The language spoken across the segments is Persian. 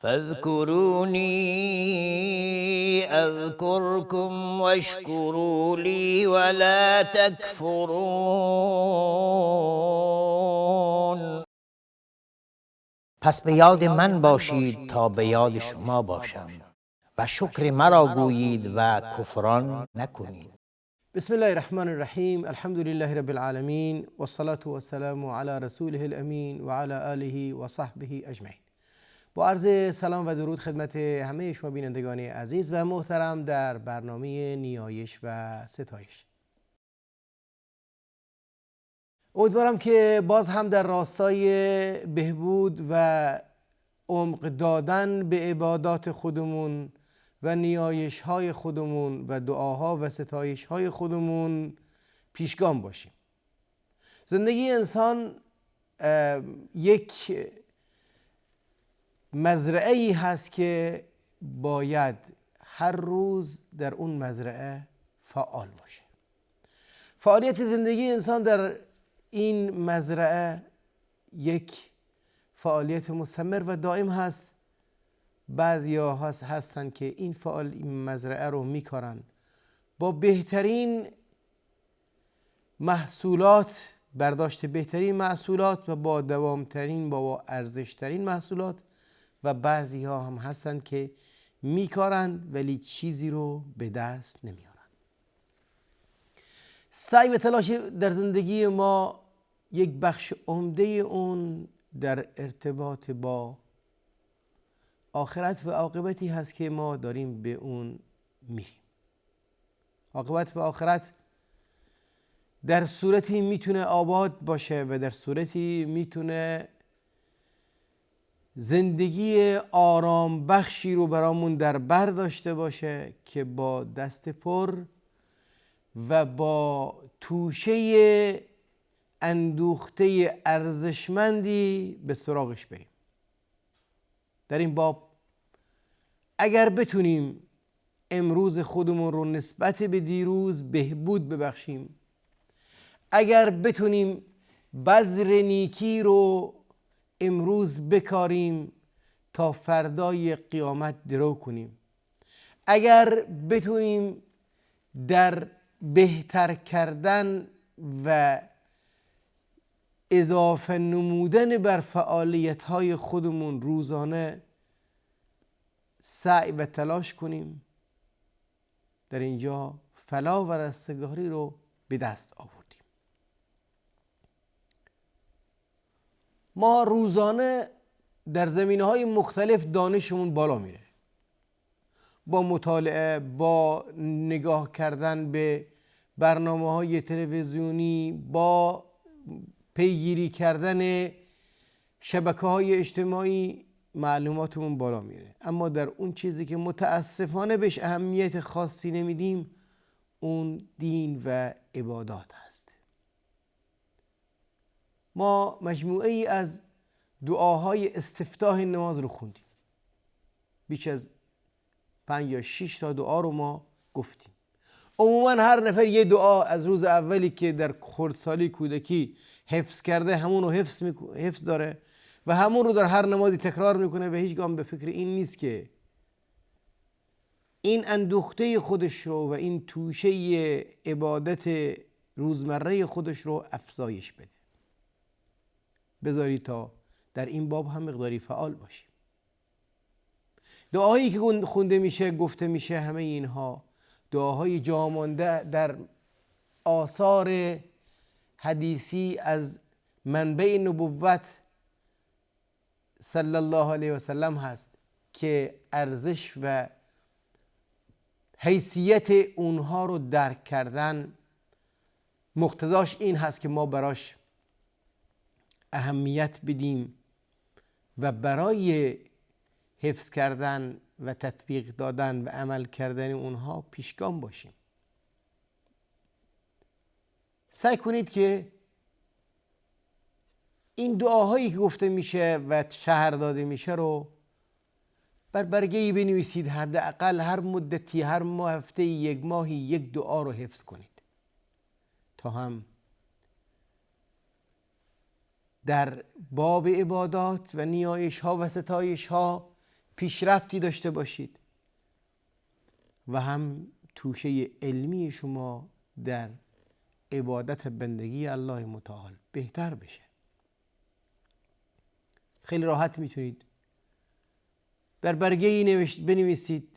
فاذكروني اذكركم واشکروا لی ولا تکفرون. پس به یاد من باشید تا به یاد شما باشم و شکر مرا گویید و کفران نکنید. بسم الله الرحمن الرحیم. الحمد لله رب العالمین والصلاة والسلام علی رسوله الامین و علی آله و صحبه اجمعین. با عرض سلام و درود خدمت همه شما بینندگان عزیز و محترم در برنامه نیایش و ستایش. امیدوارم که باز هم در راستای بهبود و عمق دادن به عبادات خودمون و نیایش های خودمون و دعاها و ستایش های خودمون پیشگام باشیم. زندگی انسان یک مزرعه ای هست که باید هر روز در اون مزرعه فعال باشه. فعالیت زندگی انسان در این مزرعه یک فعالیت مستمر و دائم هست. بعضی ها هستند که این مزرعه رو میکارن با بهترین محصولات، برداشت بهترین محصولات و با دوامترین با ارزشترین محصولات، و بعضی ها هم هستند که میکارن ولی چیزی رو به دست نمیارن. سعی و تلاش در زندگی ما یک بخش عمده اون در ارتباط با آخرت و عاقبتی هست که ما داریم به اون میریم. عاقبت و آخرت در صورتی میتونه آباد باشه و در صورتی میتونه زندگی آرام بخشی رو برامون در بر داشته باشه که با دست پر و با توشه اندوخته ارزشمندی به سراغش بریم. در این باب اگر بتونیم امروز خودمون رو نسبت به دیروز بهبود ببخشیم، اگر بتونیم بذر نیکی رو امروز بکاریم تا فردای قیامت درو کنیم، اگر بتونیم در بهتر کردن و اضافه نمودن بر فعالیت‌های خودمون روزانه سعی و تلاش کنیم، در اینجا فلاح و رستگاری رو به دست آوردیم. ما روزانه در زمینه‌های مختلف دانشمون بالا میره، با مطالعه، با نگاه کردن به برنامه‌های تلویزیونی، با پیگیری کردن شبکه‌های اجتماعی معلوماتمون بالا میره. اما در اون چیزی که متاسفانه بهش اهمیت خاصی نمیدیم، اون دین و عبادات هست. ما مجموعه ای از دعاهای استفتاح نماز رو خوندیم. بیش از 5 یا 6 تا دعا رو ما گفتیم. عموما هر نفر یه دعا از روز اولی که در خردسالی کودکی حفظ کرده همون رو حفظ داره و همون رو در هر نمازی تکرار میکنه و هیچ گام به فکر این نیست که این اندوخته خودش رو و این توشه عبادت روزمره خودش رو افزایش بده. بذاری تا در این باب هم مقداری فعال باشیم. دعاهایی که خونده میشه، گفته میشه، همه اینها دعاهای جا مانده در آثار حدیثی از منبع نبوت صلی الله علیه و سلم هست که ارزش و حیثیت اونها رو درک کردن مقتضاش این هست که ما براش اهمیت بدیم و برای حفظ کردن و تطبیق دادن و عمل کردن اونها پیشگام باشیم. سعی کنید که این دعاهایی که گفته میشه و شرح داده میشه رو بر برگه‌ای بنویسید. حداقل هر مدتی، هر هفته، یک ماهی یک دعا رو حفظ کنید تا هم در باب عبادات و نیایش ها و ستایش ها پیشرفتی داشته باشید و هم توشه علمی شما در عبادت بندگی الله متعال بهتر بشه. خیلی راحت میتونید بر برگه‌ای بنویسید،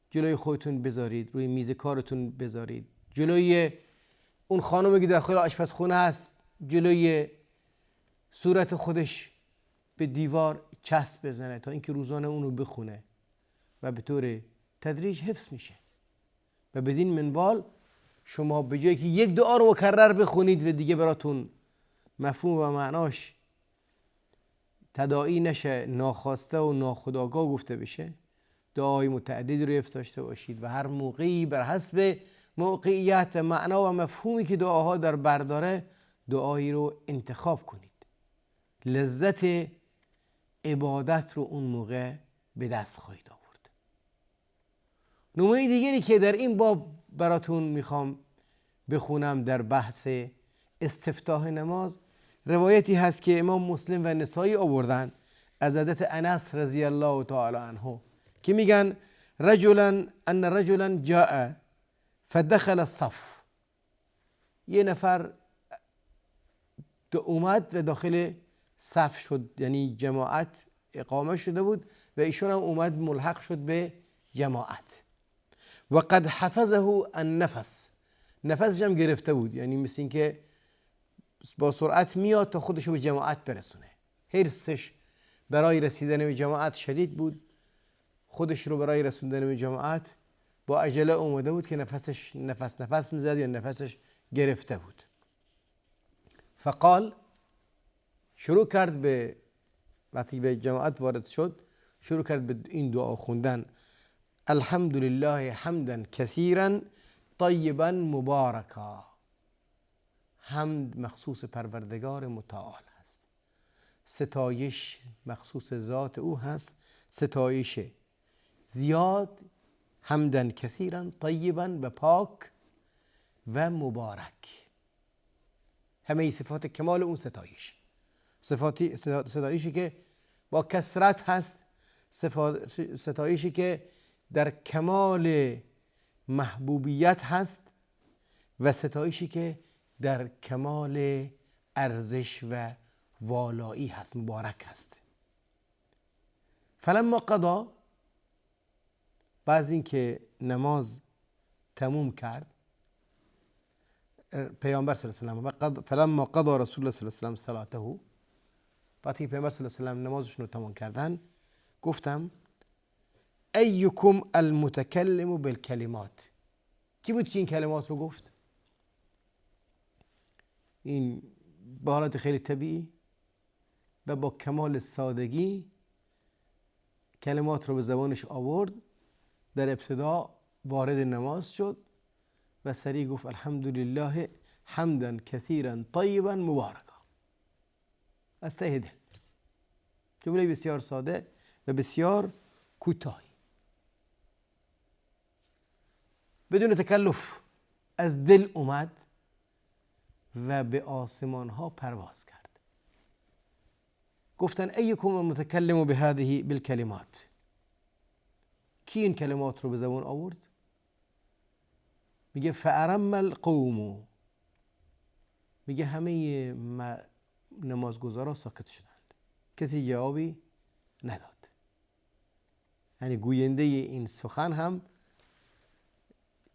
جلوی خودتون بذارید، روی میز کارتون بذارید، جلوی اون خانمی که داخل آشپزخونه هست جلوی صورت خودش به دیوار چسب بزنه تا اینکه روزانه اونو بخونه و به طور تدریج حفظ میشه. و بدین منوال شما به جایی که یک دعا رو مکرر بخونید و دیگه براتون مفهوم و معناش تداعی نشه، ناخواسته و ناخودآگاه گفته بشه، دعای متعددی رو حفظ داشته باشید و هر موقعی بر حسب موقعیت معنا و مفهومی که دعاها در بر داره دعایی رو انتخاب کنید. لذت عبادت رو اون موقع به دست خواهید آورد. نمونه دیگری که در این باب براتون میخوام بخونم در بحث استفتاح نماز، روایتی هست که امام مسلم و نسائی آوردن از حضرت انس رضی الله تعالی عنه که میگن ان رجلا جاء فدخل الصف، یه نفر اومد و داخل صف شد، یعنی جماعت اقامه شده بود و ایشون هم اومد ملحق شد به جماعت. و قد حفظه النفس، نفسش هم گرفته بود، یعنی مثل این که با سرعت میاد تا خودشو به جماعت برسونه. حرصش برای رسیدن به جماعت شدید بود، خودش رو برای رسوندن به جماعت با عجله اومده بود که نفسش نفس میزد یا نفسش گرفته بود. فقال، شروع کرد به وقتی به جماعت وارد شد شروع کرد به این دعا خوندن: الحمدلله حمدا کثیرا طیبا مبارکا. حمد مخصوص پروردگار متعال هست، ستایش مخصوص ذات او هست، ستایش زیاد، حمدا کثیرا طیبا و پاک و مبارک. همه صفات کمال اون ستایش، ستایشی که با کثرت هست، ستایشی که در کمال محبوبیت هست و ستایشی که در کمال ارزش و والایی هست، مبارک هست. فلما قضا، بعد این که نماز تموم کرد، پیامبر صلی الله علیه و سلم فلما قضا رسول الله صلی الله علیه و سلم صلاته، وقتی پیامبر صلی الله علیه و سلم نمازشون رو تمام کردن گفتم: ایکم المتکلم بالکلمات. کی بود که این کلمات رو گفت؟ این با حالت خیلی طبیعی و با کمال سادگی کلمات رو به زبانش آورد. در ابتدا وارد نماز شد و سریع گفت: الحمدلله حمدا کثیرا طیبا مبارکا. از ته دل، جمله بسیار ساده و بسیار کوتاهی، بدون تکلف از دل اومد و به آسمان ها پرواز کرد. گفتن: ایکم المتکلم بهذه بالکلمات. کی این کلمات رو به زبان آورد؟ میگه: فارم القوم. میگه همه نمازگزارا ساکت شدند، کسی جوابی نداد. یعنی گوینده این سخن هم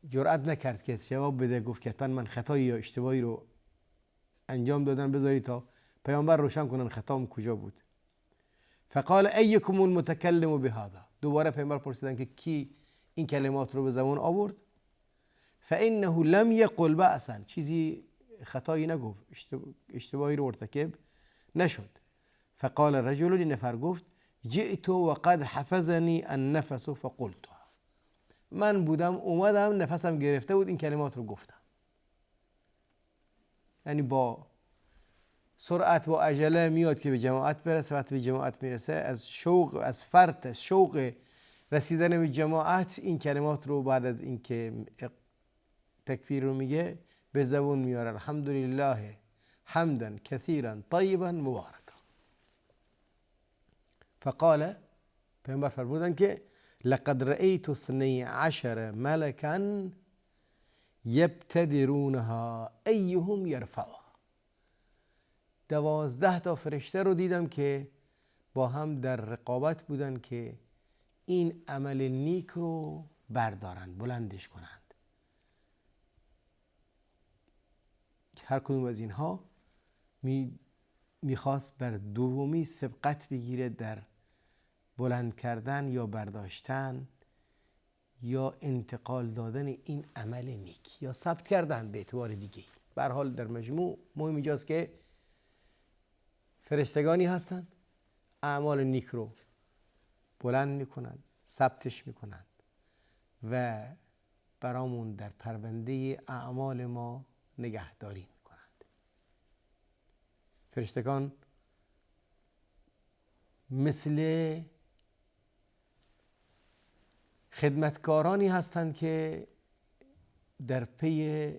جرأت نکرد که جواب بده، گفت که حتما من خطایی یا اشتباهی رو انجام دادن، بذاری تا پیامبر روشن کنن خطام کجا بود. فقال: ایکم المتکلم بهذا. دوباره پیامبر پرسیدن که کی این کلمات رو به زبان آورد؟ فانه لم یقل بأسا. چیزی خطایی نگفت، اشتباهی رو مرتکب نشد. فقال رجل، نفر گفت: جئت وقد حفظني النفس فقلتها. من بودم اومدم نفسم گرفته بود این کلمات رو گفتم. یعنی با سرعت و عجله میاد که به جماعت برسه. وقتی به جماعت میرسه از شوق، از فرط از شوق رسیدن به جماعت این کلمات رو بعد از اینکه تکبیر رو میگه به زبون میاره: الحمدلله حمدا کثیرا طیبا مبارکا. فقال، پیامبر فرمودن که لقد رأیت 12 ملکا یبتدرونها ایهم یرفعها. 12 تا فرشته رو دیدم که با هم در رقابت بودن که این عمل نیک رو بردارند، بلندش کنند. هر کدوم از اینها میخواست بر دومی سبقت بگیره در بلند کردن یا برداشتن یا انتقال دادن این عمل نیک یا ثبت کردن به اعتبار دیگه. به هر حال در مجموع مهم اینجاست که فرشتگانی هستند اعمال نیک رو بلند میکنند، ثبتش میکنند و برامون در پرونده اعمال ما نگهداری میکنند. فرشتگان مثل خدمتکارانی هستند که در پی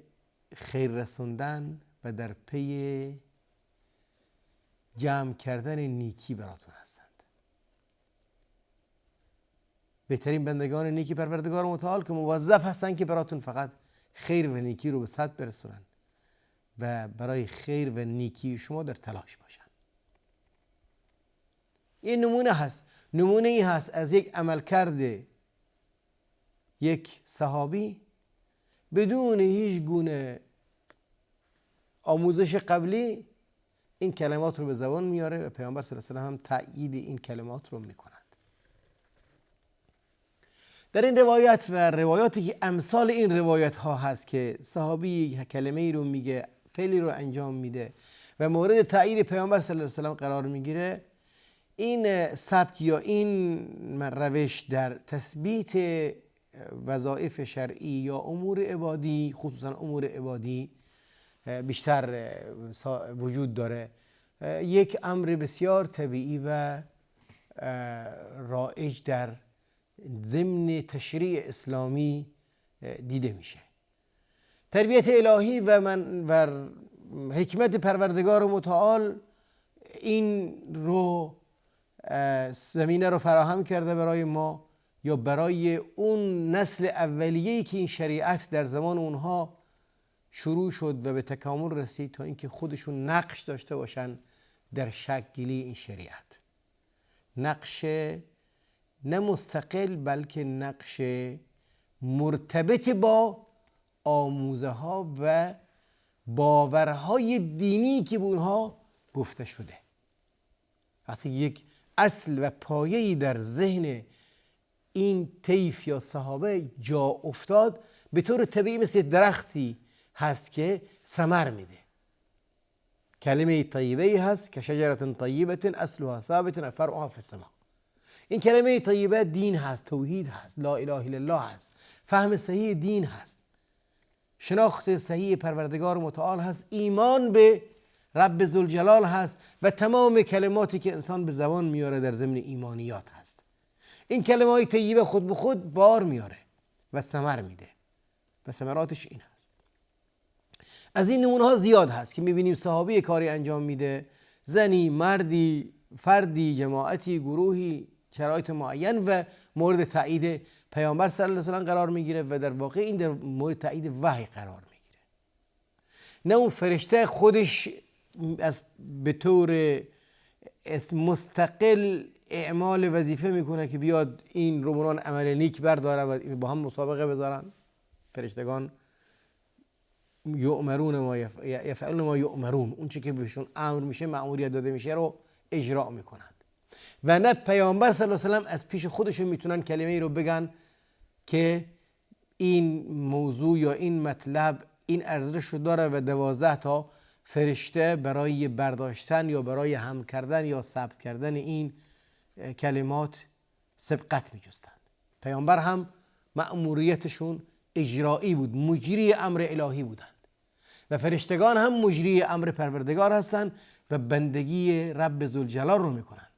خیر رسوندن و در پی جمع کردن نیکی براتون هستند. بهترین بندگان نیکی پروردگار متعال که موظف هستند که براتون فقط خیر و نیکی رو به سطح برسونن و برای خیر و نیکی شما در تلاش باشن. این نمونه ای هست از یک عملکرد یک صحابی بدون هیچ گونه آموزش قبلی این کلمات رو به زبان میاره و پیامبر صلی الله علیه و هم تأیید این کلمات رو میکنند. در این روایت و روایاتی که امثال این روایت ها هست که صحابی کلمه ای رو میگه، فعلی رو انجام میده و مورد تأیید پیامبر صلی الله علیه و قرار میگیره، این سبک یا این روش در تثبیت وظایف شرعی یا امور عبادی، خصوصا امور عبادی، بیشتر وجود داره. یک امر بسیار طبیعی و رایج در ضمن تشریع اسلامی دیده میشه. تربیت الهی و حکمت پروردگار متعال این رو زمینه رو فراهم کرده برای ما یا برای اون نسل اولیه‌ای که این شریعت در زمان اونها شروع شد و به تکامل رسید تا اینکه خودشون نقش داشته باشن در شکل‌گیری این شریعت. نقش نه مستقل بلکه نقش مرتبط با آموزه ها و باورهای دینی که به اونها گفته شده. وقتی یک اصل و پایه‌ای در ذهن این طیف یا صحابه جا افتاد، به طور طبیعی مثل درختی هست که ثمر میده. کلمه طیبه هست که شجرة طیبة اصلها ثابت و فرعها فی السماء. این کلمه طیبه دین هست، توحید هست، لا اله الا الله هست، فهم صحیح دین هست، شناخت صحیح پروردگار متعال هست، ایمان به رب ذوالجلال هست و تمام کلماتی که انسان به زبان میاره در ضمن ایمانیات هست. این کلمه های طیبه خود به خود بار میاره و ثمر میده و ثمراتش این هست. از این نمونه ها زیاد هست که میبینیم صحابی کاری انجام میده، زنی، مردی، فردی، جماعتی، گروهی، شرایط معین و مورد تایید پیامبر صلی الله علیه و سلم قرار میگیره و در واقع این در مورد تایید وحی قرار میگیره. نه اون فرشته خودش از به طور مستقل اعمال وظیفه میکنه که بیاد این رو بران عمل نیک برداره و با هم مسابقه بذارن. فرشتگان یؤمرون ما یفعلون ما یؤمرون، اون چی که بهشون امر میشه، مأموریت داده میشه رو اجرا میکنند. و نه پیامبر صلی الله علیه و سلم از پیش خودشون میتونن کلمه ای رو بگن که این موضوع یا این مطلب این ارزش رو داره و 12 تا فرشته برای برداشتن یا برای هم کردن یا ثبت کردن این کلمات سبقت میجستند. پیامبر هم مأموریتشون اجرایی بود، مجری امر الهی بودند و فرشتگان هم مجری امر پروردگار هستند و بندگی رب ذوالجلال رو میکنند.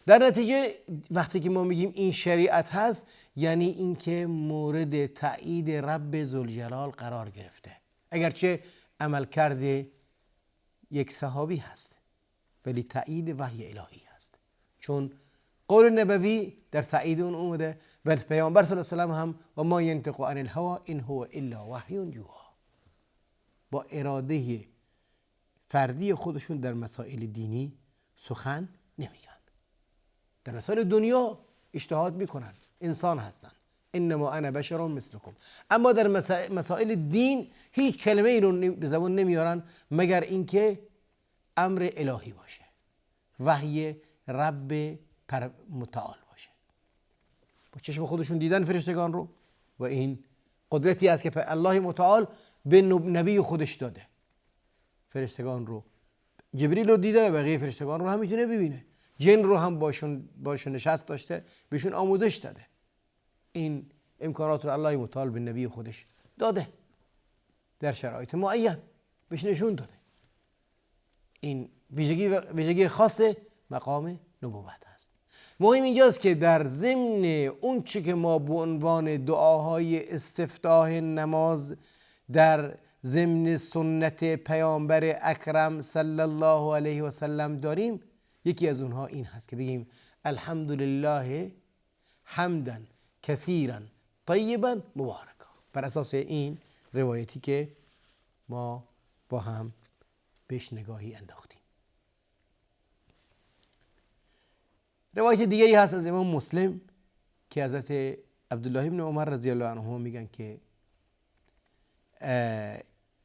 در نتیجه وقتی که ما میگیم این شریعت هست، یعنی اینکه مورد تأیید رب ذوالجلال قرار گرفته، اگرچه عمل کرده یک صحابی هست ولی تأیید وحی الهی هست، چون قول نبوی در تایید اون اومده و پیامبر صلی الله علیه و هم و ما ینطق عن الهوا ان هو الا وحی یوحی، با اراده فردی خودشون در مسائل دینی سخن نمیگن. در مسائل دنیا اجتهاد میکنن، انسان هستن، انما انا بشر مثلکم، اما در مسائل دین هیچ کلمه ای رو به زبان نمیارن مگر اینکه امر الهی باشه، وحی رب متعال باشه. با چشم خودشون دیدن فرشتگان رو و این قدرتی است که الله متعال به نبی خودش داده. فرشتگان رو جبریل رو دیده و بقیه فرشتگان رو هم میتونه ببینه. جن رو هم باشون نشست داشته، بهشون آموزش داده. این امکانات رو الله متعال به نبی خودش داده، در شرایط معین بهش نشون داده. این ویژگی خاص مقام نبوت است. مهم اینجاست که در ضمن اون چی که ما به عنوان دعاهای استفتاح نماز در ضمن سنت پیامبر اکرم صلی الله علیه و سلم داریم، یکی از اونها این هست که بگیم الحمدلله حمدا کثیرا طیبا مبارکا، بر اساس این روایتی که ما با هم بهش نگاهی انداختیم. روایت دیگری هست از امام مسلم که حضرت عبدالله بن عمر رضی الله عنهما میگن که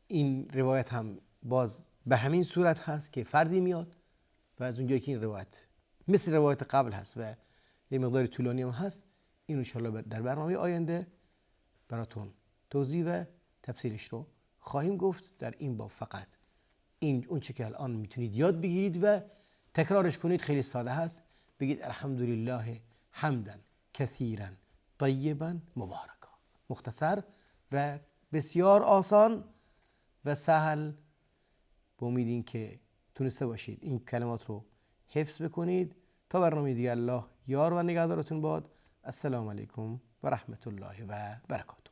این روایت هم باز به همین صورت هست که فردی میاد و از اونجایی که این روایت مثل روایت قبل هست و یه مقدار طولانی هم هست، این انشاءالله در برنامه آینده براتون توضیح و تفسیرش رو خواهیم گفت. در این باب فقط این اون چه که الان میتونید یاد بگیرید و تکرارش کنید، خیلی ساده هست. بگید الحمدلله حمدا کثیرا طیبا مبارکا، مختصر و بسیار آسان و سهل. با امید این که تونسته باشید این کلمات رو حفظ بکنید. تا برنامه دیگه الله یار و نگهدارتون باد. السلام علیکم و رحمت الله و برکاته.